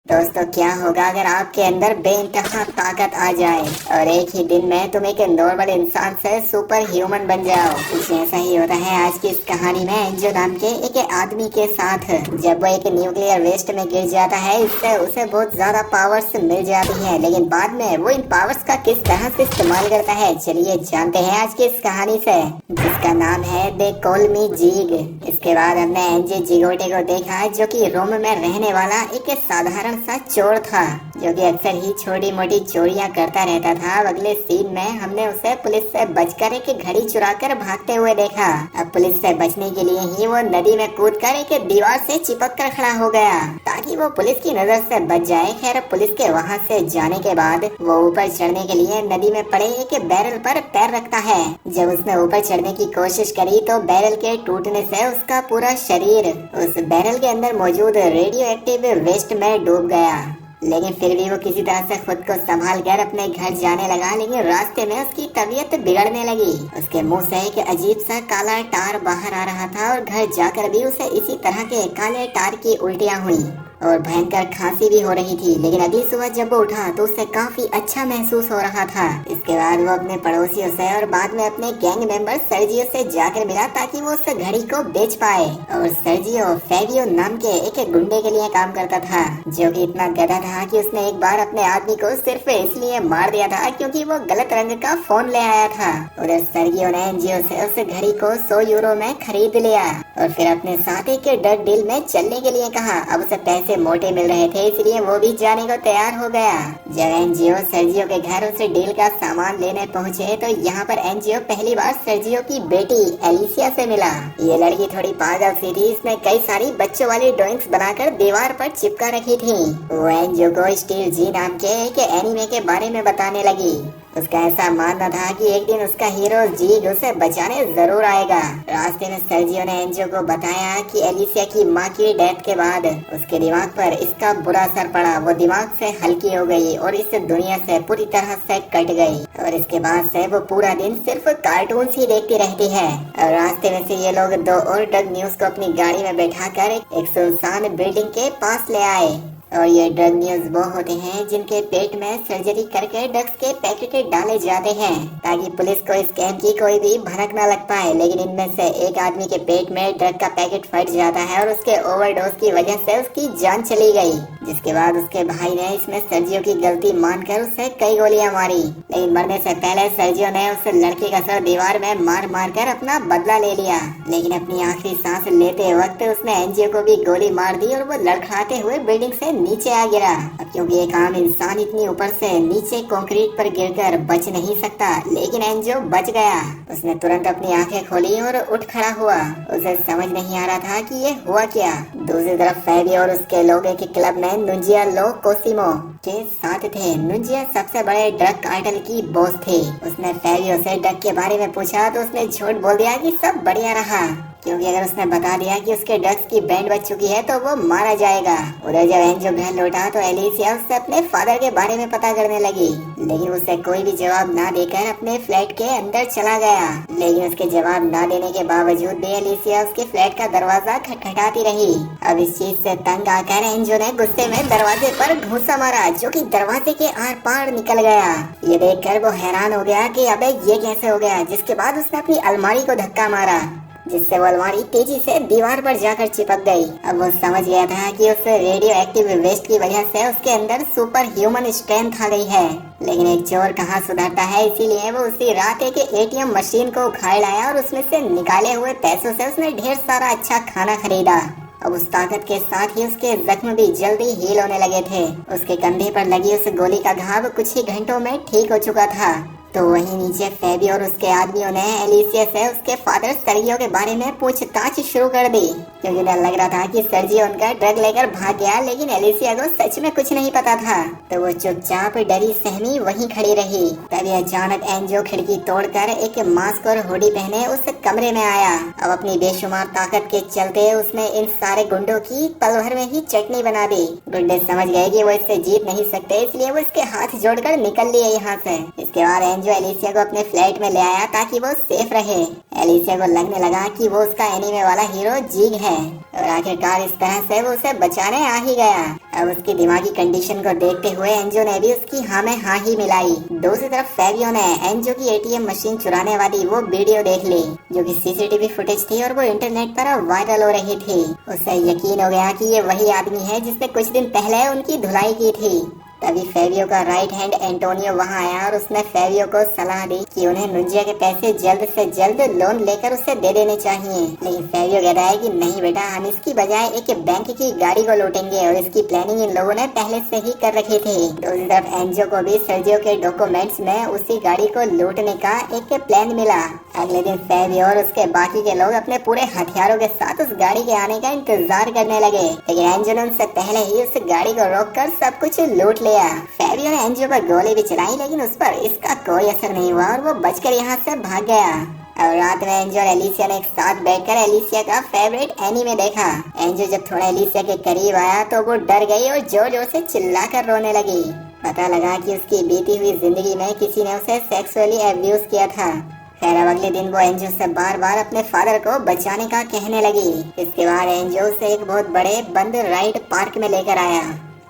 दोस्तों, क्या होगा अगर आपके अंदर बेइंतहा ताकत आ जाए और एक ही दिन में तुम एक नॉर्मल इंसान से सुपर ह्यूमन बन जाओ। कुछ ऐसा ही होता है आज की इस कहानी में एंजो नाम के एक आदमी के साथ। जब वो एक न्यूक्लियर वेस्ट में गिर जाता है, इससे उसे बहुत ज्यादा पावर्स मिल जाती है, लेकिन बाद में वो इन पावर्स का किस तरह से इस्तेमाल करता है, चलिए जानते हैं आज की इस कहानी से, जिसका नाम है दे कॉल मी जीग। इसके बाद हमने एंजे जिगोटे को देखा, जो कि रोम में रहने वाला एक साधारण सा चोर था, जो कि अक्सर ही छोटी मोटी चोरियां करता रहता था। अब अगले सीन में हमने उसे पुलिस से बचकर एक घड़ी चुराकर भागते हुए देखा। अब पुलिस से बचने के लिए ही वो नदी में कूदकर एक दीवार से चिपक कर खड़ा हो गया, ताकि वो पुलिस की नजर से बच जाए। खैर, पुलिस के वहाँ से जाने के बाद वो ऊपर चढ़ने के लिए नदी में पड़े एक बैरल पर पैर रखता है। जब उसने ऊपर चढ़ने की कोशिश करी तो बैरल के टूटने से उसका पूरा शरीर उस बैरल के अंदर मौजूद रेडियो एक्टिव वेस्ट में डूब गया। लेकिन फिर भी वो किसी तरह से खुद को संभाल कर अपने घर जाने लगा, लेकिन रास्ते में उसकी तबीयत बिगड़ने लगी। उसके मुंह से एक अजीब सा काला टार बाहर आ रहा था और घर जाकर भी उसे इसी तरह के काले टार की उल्टियां हुई और भयंकर खांसी भी हो रही थी। लेकिन अगली सुबह जब वो उठा तो उसे काफी अच्छा महसूस हो रहा था। इसके बाद वो अपने पड़ोसियों से और बाद में अपने गैंग मेंबर सर्जियो से जाकर मिला, ताकि वो उस घड़ी को बेच पाए। और सर्जियो फेबियो नाम के एक गुंडे के लिए काम करता था, जो कि इतना गधा था कि उसने एक बार अपने आदमी को सिर्फ इसलिए मार दिया था क्योंकि वो गलत रंग का फोन ले आया था। उधर सर्जियो ने एनजीओ से उस घड़ी को 100 यूरो में खरीद लिया और फिर अपने साथ एक ड्रग डील में चलने के लिए कहा। अब उसे पैसे मोटे मिल रहे थे, इसलिए वो भी जाने को तैयार हो गया। जब एनजीओ सर्जियो के घर उसे डील का सामान लेने पहुंचे तो यहाँ पर एनजीओ पहली बार सर्जियो की बेटी एलिसिया से मिला। ये लड़की थोड़ी पागल सी थी, इसने कई सारी बच्चों वाली ड्राइंग्स बनाकर दीवार पर चिपका रखी थी। वो एनजीओ को स्टील जी नाम के एक एनीमे के बारे में बताने लगी। उसका ऐसा मानना था कि एक दिन उसका हीरो जीग उसे बचाने जरूर आएगा। रास्ते में सर्जियो ने एंजो को बताया कि एलिसिया की माँ की डेथ के बाद उसके दिमाग पर इसका बुरा असर पड़ा। वो दिमाग से हल्की हो गई और इस दुनिया से पूरी तरह से कट गई और इसके बाद से वो पूरा दिन सिर्फ कार्टून ही देखती रहती है। और रास्ते में से ये लोग 2 और ड्रग न्यूज को अपनी गाड़ी में बैठाकर एक सुनसान बिल्डिंग के पास ले आए। और ये ड्रग न्यूज वो होते हैं जिनके पेट में सर्जरी करके ड्रग्स के पैकेट डाले जाते हैं, ताकि पुलिस को इस कैम की कोई भी भनक न लग पाए। लेकिन इनमें से एक आदमी के पेट में ड्रग का पैकेट फट जाता है और उसके ओवरडोज की वजह से उसकी जान चली गई, जिसके बाद उसके भाई ने इसमें सर्जियो की गलती मानकर उसे कई गोलियां मारी। लेकिन मरने से पहले सर्जियो ने उस लड़के का सर दीवार में मार मार कर अपना बदला ले लिया। लेकिन अपनी आखिरी सांस लेते वक्त उसने एनजीओ को भी गोली मार दी और वो लड़खड़ाते हुए बिल्डिंग से नीचे आ गिरा। क्योंकि एक आम इंसान इतनी ऊपर से नीचे कंक्रीट पर गिरकर बच नहीं सकता, लेकिन एंजो बच गया। उसने तुरंत अपनी आंखें खोली और उठ खड़ा हुआ। उसे समझ नहीं आ रहा था कि ये हुआ क्या। दूसरी तरफ फेबी और उसके लोग एक क्लब में नुंजिया लो कोसिमो के साथ थे। नुंजिया सबसे बड़े ड्रग कार्टेल की बॉस थी। उसने फेबियो से ड्रग के बारे में पूछा तो उसने झूठ बोल दिया कि सब बढ़िया रहा, क्योंकि अगर उसने बता दिया कि उसके ड्रग्स की बैंड बच चुकी है तो वो मारा जाएगा। उधर जब एंजो घर लौटा तो एलिसिया उससे अपने फादर के बारे में पता करने लगी, लेकिन उसे कोई भी जवाब ना देकर अपने फ्लैट के अंदर चला गया। लेकिन उसके जवाब ना देने के बावजूद भी एलिसिया उसके फ्लैट का दरवाजा खटखटाती रही। अब इस चीज से तंग आकर एंजो ने गुस्से में दरवाजे पर घूंसा मारा, जो कि दरवाजे के आर पार निकल गया। ये देखकर वो हैरान हो गया कि अबे ये कैसे हो गया। जिसके बाद उसने अपनी अलमारी को धक्का मारा, जिससे वो अलमारी तेजी से दीवार पर जाकर चिपक गई। अब वो समझ गया था कि उस रेडियो एक्टिव वेस्ट की वजह से उसके अंदर सुपर ह्यूमन स्ट्रेंथ आ गई है। लेकिन एक चोर कहाँ सुधरता है, इसीलिए वो उसी रात एक एटीएम मशीन को उखाड़ लाया और उसमें से निकाले हुए पैसों से उसने ढेर सारा अच्छा खाना खरीदा। अब उस ताकत के साथ ही उसके जख्म भी जल्दी हील होने लगे थे। उसके कंधे पर लगी उस गोली का घाव कुछ ही घंटों में ठीक हो चुका था। तो वहीं नीचे फेबी और उसके आदमियों ने एलिसिया से उसके फादर सर्जियो के बारे में पूछताछ शुरू कर दी, क्योंकि उन्हें लग रहा था कि सर्जियो उनका ड्रग लेकर भाग गया। लेकिन एलिसिया को सच में कुछ नहीं पता था, तो वो चुपचाप डरी सहमी वहीं खड़ी रही। तभी अचानक एंजो खिड़की तोड़कर एक मास्क और हुडी पहने उस कमरे में आया। अब अपनी बेशुमार ताकत के चलते उसने इन सारे गुंडों की पल भर में ही चटनी बना दी। गुंडे समझ गए कि वो इससे जीत नहीं सकते, इसलिए वो इसके हाथ जोड़कर निकल लिए यहाँ से। इसके बाद एंजो एलिसिया को अपने फ्लैट में ले आया ताकि वो सेफ रहे। एलिसिया को लगने लगा कि वो उसका एनीमे वाला हीरो जीग है और आखिरकार इस तरह से वो उसे बचाने आ ही गया। अब उसकी दिमागी कंडीशन को देखते हुए एंजो ने भी उसकी हाँ में हाँ ही मिलाई। दूसरी तरफ फेबियो ने एंजो की एटीएम मशीन चुराने वाली वो वीडियो देख ली जो कि सीसीटीवी फुटेज थी और वो इंटरनेट पर वायरल हो रही थी। उसे यकीन हो गया कि ये वही आदमी है जिसने कुछ दिन पहले उनकी धुलाई की थी। तभी फेबियो का राइट हैंड एंटोनियो वहां आया और उसने फेबियो को सलाह दी कि उन्हें नुंजिया के पैसे जल्द से जल्द लोन लेकर उसे दे देने चाहिए। लेकिन फेबियो कहता है कि नहीं बेटा, हम इसकी बजाय एक बैंक की गाड़ी को लूटेंगे और इसकी प्लानिंग इन लोगों ने पहले से ही कर रखी थी। दूसरी तरफ एंजो को भी सर्जियो के डॉक्यूमेंट्स में उसी गाड़ी को लूटने का एक प्लान मिला। अगले दिन फेबियो और उसके बाकी के लोग अपने पूरे हथियारों के साथ उस गाड़ी के आने का इंतजार करने लगे, लेकिन एंजो ने उनसे पहले ही उस गाड़ी को रोककर सब कुछ लूट लिया। फेबियो ने एंजो पर गोली भी चलाई लेकिन उस पर इसका कोई असर नहीं हुआ और वो बचकर यहाँ से भाग गया। और रात में एंजो और एलिसिया ने एक साथ बैठकर एलिसिया का फेवरेट एनीमे देखा। एंजो जब थोड़ा एलिसिया के करीब आया तो वो डर गई और जोर जोर से चिल्लाकर रोने लगी। पता लगा कि उसकी बीती हुई जिंदगी में किसी ने उसे सेक्सुअली अब्यूज किया था। खैर अब अगले दिन वो एंजो से बार बार अपने फादर को बचाने का कहने लगी। इसके बाद एंजो से एक बहुत बड़े बंद राइड पार्क में लेकर आया,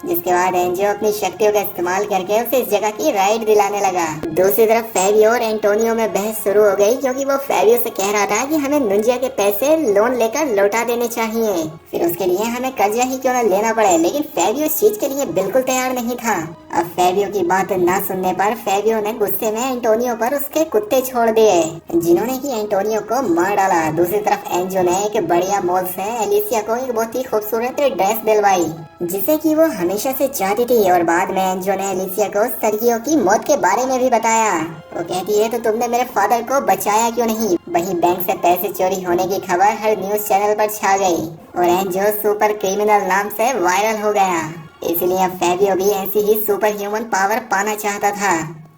जिसके बाद एंजो अपनी शक्तियों का इस्तेमाल करके उसे इस जगह की राइड दिलाने लगा। दूसरी तरफ फेबियो और एंटोनियो में बहस शुरू हो गई क्योंकि वो फेबियो से कह रहा था कि हमें नुंजिया के पैसे लोन लेकर लौटा देने चाहिए, फिर उसके लिए हमें कर्जा ही क्यों न लेना पड़े। लेकिन फेबियो इस चीज के लिए बिल्कुल तैयार नहीं था। अब फेबियो की बात न सुनने पर फेबियो ने गुस्से में एंटोनियो पर उसके कुत्ते छोड़ दिए, जिन्होंने की एंटोनियो को मार डाला। दूसरी तरफ एंजो ने एक बढ़िया मॉल से एलिसिया को एक बहुत ही खूबसूरत ड्रेस दिलवाई जिसे कि वो हमेशा से चाहती थी। और बाद में एंजो ने एलिसिया को सर्गियो की मौत के बारे में भी बताया। वो कहती है तो तुमने मेरे फादर को बचाया क्यों नहीं। वहीं बैंक से पैसे चोरी होने की खबर हर न्यूज चैनल पर छा गई और एंजो सुपर क्रिमिनल नाम से वायरल हो गया। इसलिए अब फेबियो भी ऐसी ही सुपर ह्यूमन पावर पाना चाहता था।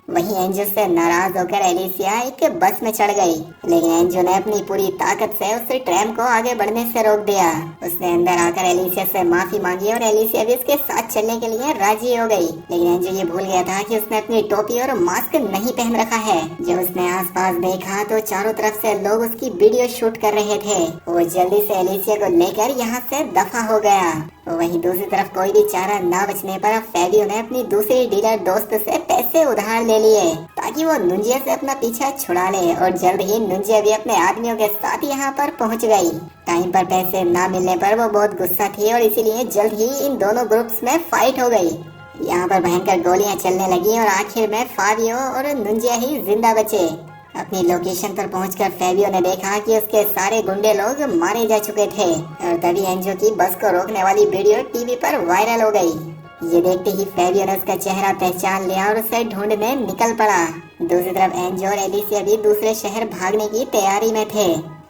वहीं एंजो से नाराज होकर एलिसिया एक बस में चढ़ गई, लेकिन एंजो ने अपनी पूरी ताकत से उस ट्रैम को आगे बढ़ने से रोक दिया। उसने अंदर आकर एलिसिया से माफी मांगी और एलिसिया भी उसके साथ चलने के लिए राजी हो गई। लेकिन एंजो ये भूल गया था कि उसने अपनी टोपी और मास्क नहीं पहन रखा है। जब उसने आसपास देखा तो चारों तरफ से लोग उसकी वीडियो शूट कर रहे थे। वो जल्दी से एलिसिया को लेकर यहाँ से दफा हो गया। वहीं दूसरी तरफ कोई भी चारा न बचने पर फेबियो ने अपनी दूसरी डीलर दोस्त से पैसे उधार ले लिए ताकि वो नुंजिया से अपना पीछा छुड़ा ले। और जल्द ही नुंजिया भी अपने आदमियों के साथ यहाँ पर पहुँच गई। टाइम पर पैसे न मिलने पर वो बहुत गुस्सा थी और इसीलिए जल्द ही इन दोनों ग्रुप्स में फाइट हो गई। यहाँ पर भयंकर गोलियां चलने लगी और आखिर में फेबियो और नुंजिया ही जिंदा बचे। अपनी लोकेशन पर पहुंचकर फेबियो ने देखा कि उसके सारे गुंडे लोग मारे जा चुके थे और तभी एंजो की बस को रोकने वाली वीडियो टीवी पर वायरल हो गई। ये देखते ही फेबियो ने उसका चेहरा पहचान लिया और उसे ढूंढने निकल पड़ा। दूसरी तरफ एंजो और एलिसिया भी दूसरे शहर भागने की तैयारी में थे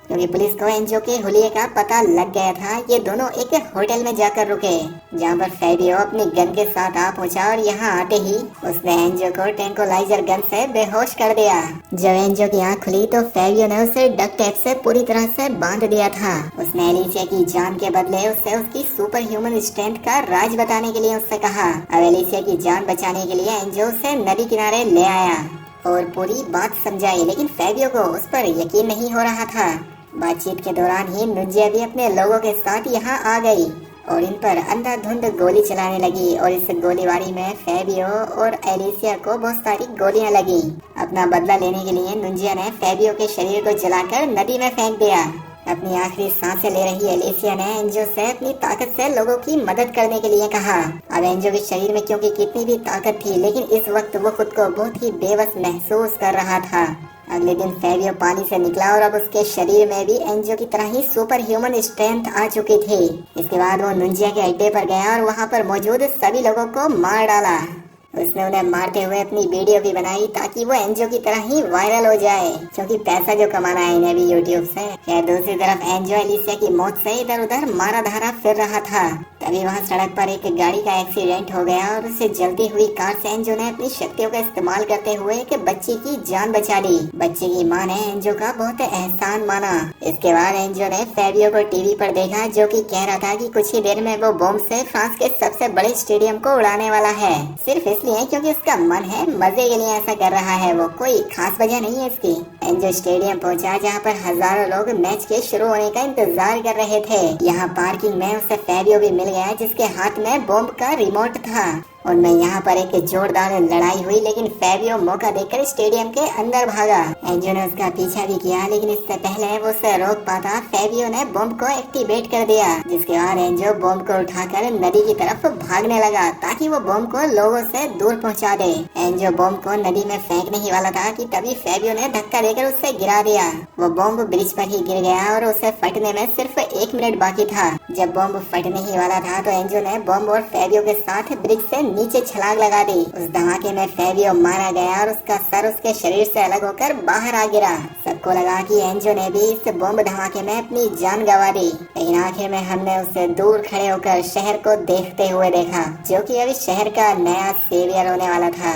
क्योंकि पुलिस को एंजो के हुलिये का पता लग गया था। ये दोनों एक होटल में जाकर रुके जहाँ पर फेबियो अपनी गन के साथ आ पहुंचा और यहाँ आते ही उसने एंजो को ट्रैंक्विलाइजर गन से बेहोश कर दिया। जब एंजो की आँख खुली तो फेबियो ने उसे डक टेप से पूरी तरह से बांध दिया था। उसने एलिसिया की जान के बदले उससे उसकी सुपर ह्यूमन स्ट्रेंथ का राज बताने के लिए उससे कहा। अब एलिसिया की जान बचाने के लिए एंजो उसे नदी किनारे ले आया और पूरी बात समझाई, लेकिन फेबियो को उस पर यकीन नहीं हो रहा था। बातचीत के दौरान ही नुंजिया भी अपने लोगों के साथ यहाँ आ गई और इन पर अंधाधुंध गोली चलाने लगी। और इस गोलीबारी में फेबियो और एलिसिया को बहुत सारी गोलियां लगी। अपना बदला लेने के लिए नुंजिया ने फेबियो के शरीर को जलाकर नदी में फेंक दिया। अपनी आखिरी सांसें ले रही एलिसिया ने एंजो से अपनी ताकत से लोगों की मदद करने के लिए कहा। अब एंजो के शरीर में क्योंकि कितनी भी ताकत थी, लेकिन इस वक्त वो खुद को बहुत ही बेबस महसूस कर रहा था। अगले दिन फेबियो पानी से निकला और अब उसके शरीर में भी एंजो की तरह ही सुपर ह्यूमन स्ट्रेंथ आ चुकी थी। इसके बाद वो नुंजिया के अड्डे पर गया और वहाँ पर मौजूद सभी लोगों को मार डाला। उसने उन्हें मारते हुए अपनी वीडियो भी बनाई ताकि वो एंजो की तरह ही वायरल हो जाए, क्योंकि पैसा जो कमाना है इन्हें भी यूट्यूब से। खैर दूसरी तरफ एंजो एलिसिया की मौत से इधर उधर मारा धारा फिर रहा था। तभी वहाँ सड़क पर एक गाड़ी का एक्सीडेंट हो गया और उससे जलती हुई कार से एंजो ने अपनी शक्तियों का इस्तेमाल करते हुए एक बच्ची की जान बचा ली। बच्चे की माँ ने एंजो का बहुत एहसान माना। इसके बाद एंजो ने फेबियो को टीवी पर देखा, जो कि कह रहा था कि कुछ ही देर में वो बॉम्ब से फ्रांस के सबसे बड़े स्टेडियम को उड़ाने वाला है, सिर्फ इसलिए क्योंकि उसका मन है, मजे के लिए ऐसा कर रहा है। वो कोई खास वजह नहीं है इसकी। एंजो स्टेडियम पहुंचा, जहां पर हजारों लोग मैच के शुरू होने का इंतजार कर रहे थे। यहाँ पार्किंग में उसे फेबियो भी मिल गया, जिसके हाथ में बॉम्ब का रिमोट था। उनमें यहाँ पर एक जोरदार लड़ाई हुई, लेकिन फेबियो मौका देखकर स्टेडियम के अंदर भागा। एंजो ने उसका पीछा भी किया, लेकिन इससे पहले वो उसे रोक पाता, फेबियो ने बॉम्ब को एक्टिवेट कर दिया। जिसके बाद एंजो बॉम्ब को उठाकर नदी की तरफ भागने लगा, ताकि वो बॉम्ब को लोगों से दूर पहुंचा दे। एंजो बॉम्ब को नदी में फेंकने ही वाला था कि तभी फेबियो ने धक्का देकर उससे गिरा दिया। वो बॉम्ब ब्रिज पर ही गिर गया और उसे फटने में सिर्फ 1 मिनट बाकी था। जब बॉम्ब फटने ही वाला था तो एंजो ने बॉम्ब और फेबियो के साथ ब्रिज से नीचे छलांग लगा दी। उस धमाके में फेबियो मारा गया और उसका सर उसके शरीर से अलग होकर बाहर आ गिरा। सबको लगा कि एंजो ने भी इस बॉम्ब धमाके में अपनी जान गंवा दी, लेकिन आखिर में हमने उसे दूर खड़े होकर शहर को देखते हुए देखा, जो कि अभी शहर का नया सेवियर होने वाला था।